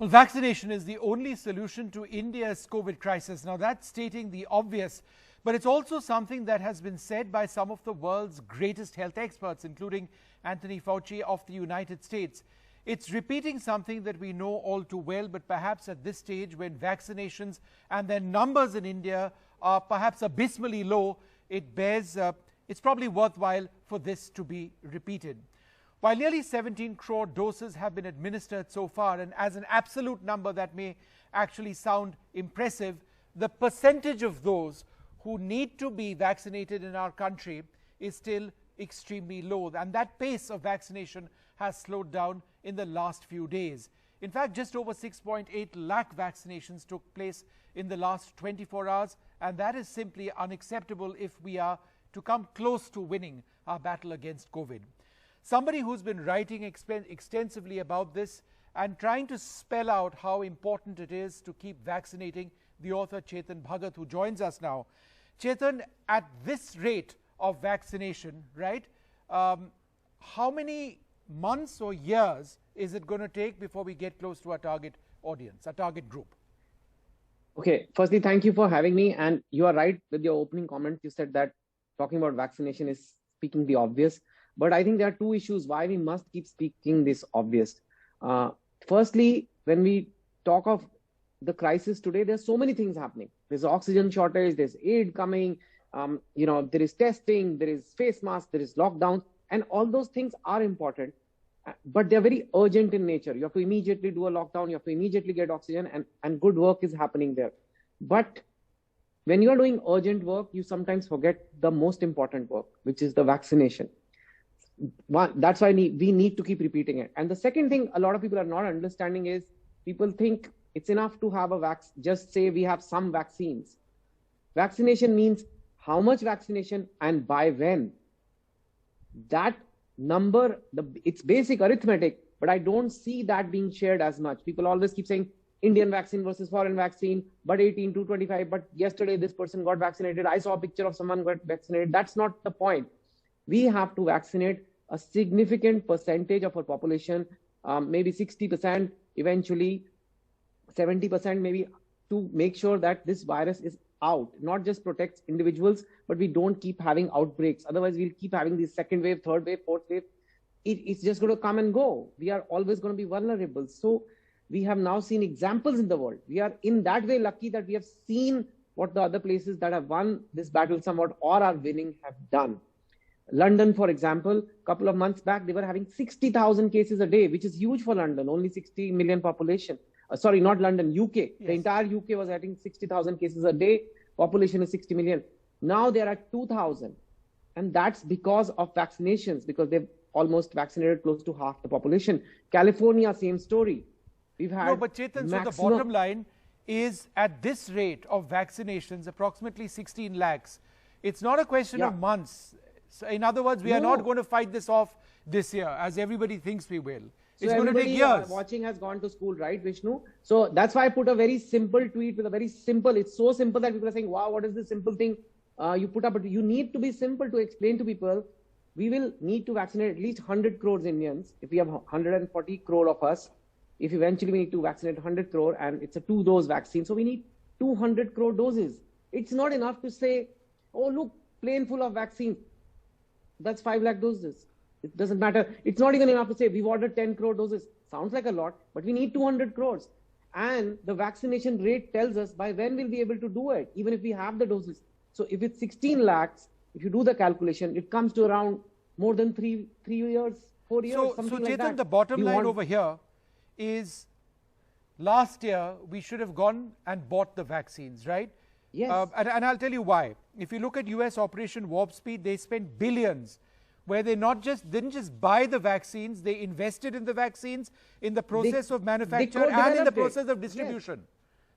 Well, vaccination is the only solution to India's COVID crisis. Now, that's stating the obvious, but it's also something that has been said by some of the world's greatest health experts, including Anthony Fauci of the United States. It's repeating something that we know all too well, but perhaps at this stage, when vaccinations and their numbers in India are perhaps abysmally low, it's probably worthwhile for this to be repeated. While nearly 17 crore doses have been administered so far, and as an absolute number that may actually sound impressive, the percentage of those who need to be vaccinated in our country is still extremely low. And that pace of vaccination has slowed down in the last few days. In fact, just over 6.8 lakh vaccinations took place in the last 24 hours, and that is simply unacceptable if we are to come close to winning our battle against COVID. Somebody who's been writing extensively about this and trying to spell out how important it is to keep vaccinating, the author Chetan Bhagat, who joins us now. Chetan, at this rate of vaccination, right, how many months or years is it going to take before we get close to our target audience, our target group? Okay, firstly, thank you for having me. And you are right with your opening comment. You said that talking about vaccination is speaking the obvious. But I think there are two issues why we must keep speaking this obvious. Firstly, when we talk of the crisis today, there's so many things happening. There's oxygen shortage, there's aid coming, there is testing, there is face masks, there is lockdown, and all those things are important, but they're very urgent in nature. You have to immediately do a lockdown, you have to immediately get oxygen, and good work is happening there. But when you are doing urgent work, you sometimes forget the most important work, which is the vaccination. That's why we need to keep repeating it. And the second thing a lot of people are not understanding is people think it's enough to have just say we have some vaccines. Vaccination means how much vaccination and by when. That number, it's basic arithmetic, but I don't see that being shared as much. People always keep saying Indian vaccine versus foreign vaccine, but 18 to 25, but yesterday this person got vaccinated. I saw a picture of someone got vaccinated. That's not the point. We have to vaccinate a significant percentage of our population, maybe 60%, eventually 70% maybe, to make sure that this virus is out, not just protects individuals, but we don't keep having outbreaks. Otherwise, we'll keep having this second wave, third wave, fourth wave. It's just going to come and go. We are always going to be vulnerable. So we have now seen examples in the world. We are in that way lucky that we have seen what the other places that have won this battle somewhat or are winning have done. London, for example, a couple of months back, they were having 60,000 cases a day, which is huge for London, only 60 million population. Sorry, not London, UK. Yes. The entire UK was having 60,000 cases a day. Population is 60 million. Now they're at 2,000. And that's because of vaccinations, because they've almost vaccinated close to half the population. California, same story. We've had no, but Chetan, so the bottom line is at this rate of vaccinations, approximately 16 lakhs. It's not a question of months. So in other words, we are not going to fight this off this year, as everybody thinks we will. It's going to take years. Watching has gone to school, right, Vishnu? So that's why I put a very simple tweet with a very simple, it's so simple that people are saying, wow, what is this simple thing you put up? But you need to be simple to explain to people. We will need to vaccinate at least 100 crores Indians. If we have 140 crore of us, if eventually we need to vaccinate 100 crore and it's a 2-dose vaccine, so we need 200 crore doses. It's not enough to say, oh, look, plane full of vaccines. That's 5 lakh doses. It doesn't matter. It's not even enough to say we've ordered 10 crore doses. Sounds like a lot, but we need 200 crores. And the vaccination rate tells us by when we'll be able to do it, even if we have the doses. So if it's 16 lakhs, if you do the calculation, it comes to around more than 3 years, 4 years, something like that. So Chetan, the bottom line over here is last year we should have gone and bought the vaccines, right? Yes. And I'll tell you why. If you look at US Operation Warp Speed, they spent billions where they didn't just buy the vaccines, they invested in the vaccines, in the process of manufacture and in the process of distribution. Yes.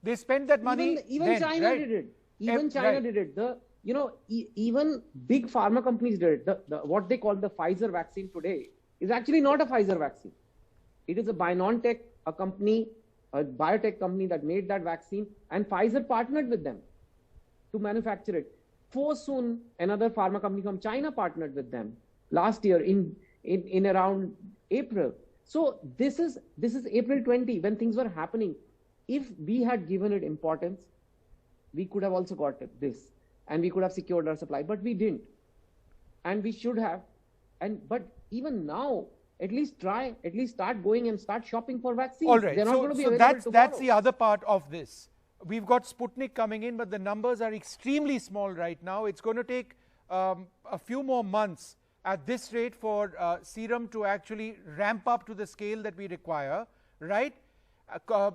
They spent that money. Even China did it. Even China did it. Even big pharma companies did it. What they call the Pfizer vaccine today is actually not a Pfizer vaccine. It is a BioNTech, a biotech company that made that vaccine, and Pfizer partnered with them to manufacture it. Soon, another pharma company from China partnered with them last year in around April. So this is April 20 when things were happening. If we had given it importance, we could have also got this, and we could have secured our supply, but we didn't, and we should have. But even now, at least start going and start shopping for vaccines. All right. They're not going to be so available that's tomorrow. the other part of this. We've got Sputnik coming in, but the numbers are extremely small right now. It's going to take a few more months at this rate for serum to actually ramp up to the scale that we require, right? The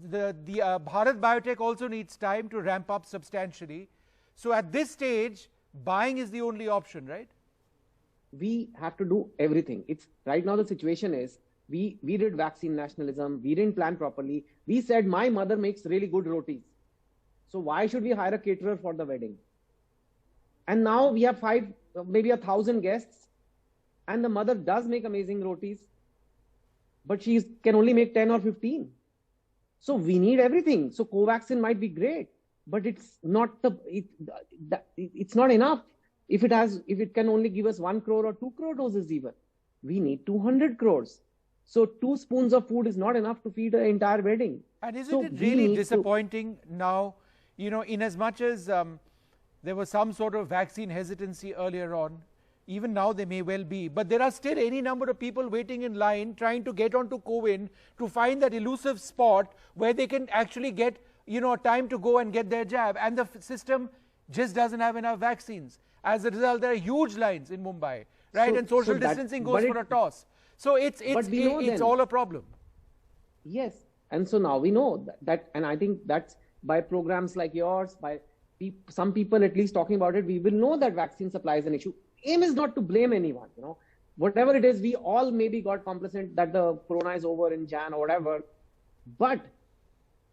Bharat Biotech also needs time to ramp up substantially. So at this stage, buying is the only option, right? We have to do everything. It's right now the situation is we did vaccine nationalism. We didn't plan properly. We said my mother makes really good rotis, so why should we hire a caterer for the wedding? And now we have maybe 1,000 guests, and the mother does make amazing rotis, but she can only make 10 or 15. So we need everything. So Covaxin might be great, but it's not it's not enough. If it can only give us 1 crore or 2 crore doses even, we need 200 crores. So 2 spoons of food is not enough to feed an entire wedding. And isn't it really disappointing now, in as much as there was some sort of vaccine hesitancy earlier on, even now there may well be, but there are still any number of people waiting in line trying to get onto CoWIN to find that elusive spot where they can actually get, time to go and get their jab, and the system just doesn't have enough vaccines. As a result, there are huge lines in Mumbai, right? And social distancing goes for a toss. So it's all a problem. Yes. And so now we know that, and I think that's by programs like yours, by some people at least talking about it, we will know that vaccine supply is an issue. Aim is not to blame anyone, whatever it is, we all maybe got complacent that the corona is over in Jan or whatever, but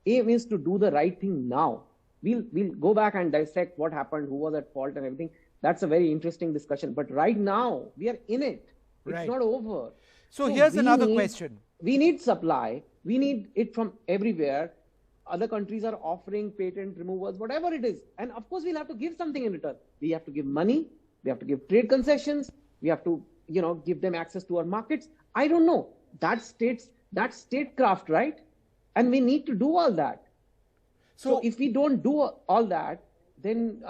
aim is to do the right thing now. We'll go back and dissect what happened, who was at fault and everything. That's a very interesting discussion. But right now, we are in it. It's not over. So here's another question. We need supply. We need it from everywhere. Other countries are offering patent removals, whatever it is. And of course, we'll have to give something in return. We have to give money. We have to give trade concessions. We have to, give them access to our markets. I don't know. That's statecraft, right? And we need to do all that. So if we don't do all that, then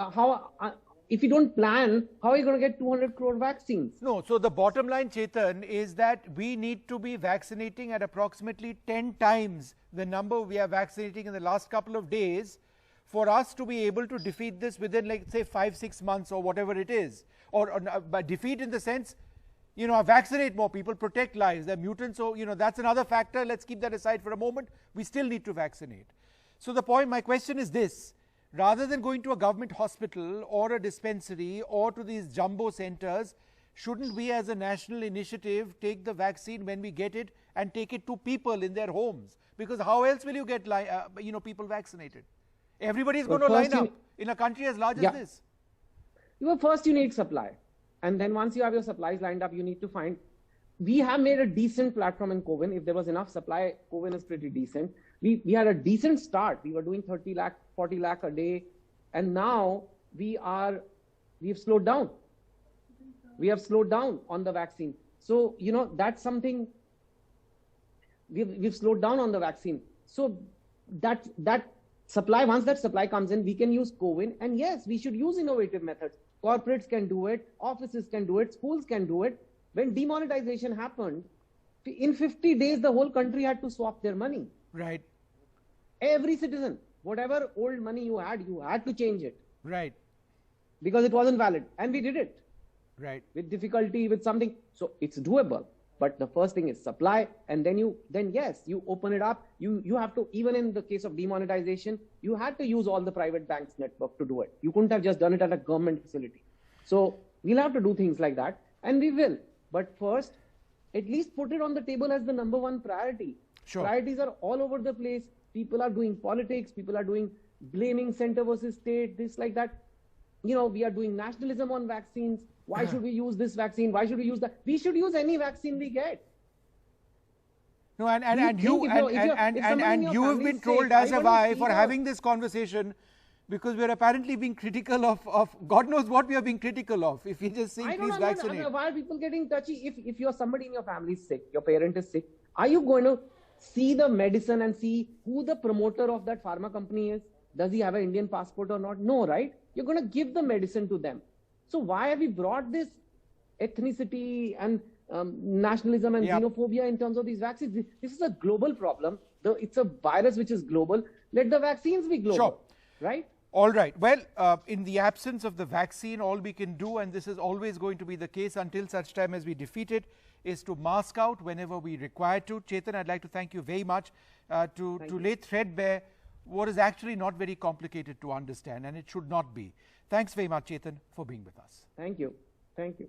if you don't plan, how are you going to get 200 crore vaccines? No, so the bottom line, Chetan, is that we need to be vaccinating at approximately 10 times the number we are vaccinating in the last couple of days for us to be able to defeat this within, like, say, 5-6 months or whatever it is. Or by defeat in the sense, vaccinate more people, protect lives. They're mutants, so, that's another factor. Let's keep that aside for a moment. We still need to vaccinate. So my question is this. Rather than going to a government hospital or a dispensary or to these jumbo centers, shouldn't we as a national initiative take the vaccine when we get it and take it to people in their homes? Because how else will you get people vaccinated? Everybody is going to line up in a country as large as this. First you need supply. And then once you have your supplies lined up, you need to find... We have made a decent platform in CoWIN. If there was enough supply, CoWIN is pretty decent. We had a decent start. We were doing 30 lakh, 40 lakh a day. And now we've slowed down. We have slowed down on the vaccine. So, that's something we've slowed down on the vaccine. So that supply, once that supply comes in, we can use CoWIN. And yes, we should use innovative methods. Corporates can do it. Offices can do it. Schools can do it. When demonetization happened, in 50 days, the whole country had to swap their money. Right. Every citizen, whatever old money you had to change it. Right. Because it wasn't valid. And we did it. Right. With difficulty, with something. So it's doable. But the first thing is supply. And then yes, you open it up. You have to, even in the case of demonetization, you had to use all the private banks network to do it. You couldn't have just done it at a government facility. So we'll have to do things like that. And we will. But first, at least put it on the table as the number one priority. Sure. Priorities are all over the place. People are doing politics. People are doing blaming center versus state, this like that. We are doing nationalism on vaccines. Why should we use this vaccine? Why should we use that? We should use any vaccine we get. No, and you have been trolled as have I for having this conversation because we're apparently being critical of God knows what we are being critical of. If we just saying, please vaccinate. Why are people getting touchy? If you're somebody in your family is sick, your parent is sick, are you going to see the medicine and see who the promoter of that pharma company is? Does he have an Indian passport or not? No, right? You're going to give the medicine to them. So why have we brought this ethnicity and nationalism and xenophobia in terms of these vaccines? This is a global problem. It's a virus which is global. Let the vaccines be global, right? All right. Well, in the absence of the vaccine, all we can do, and this is always going to be the case until such time as we defeat it, is to mask out whenever we require to. Chetan, I'd like to thank you very much to lay threadbare what is actually not very complicated to understand, and it should not be. Thanks very much, Chetan, for being with us. Thank you. Thank you.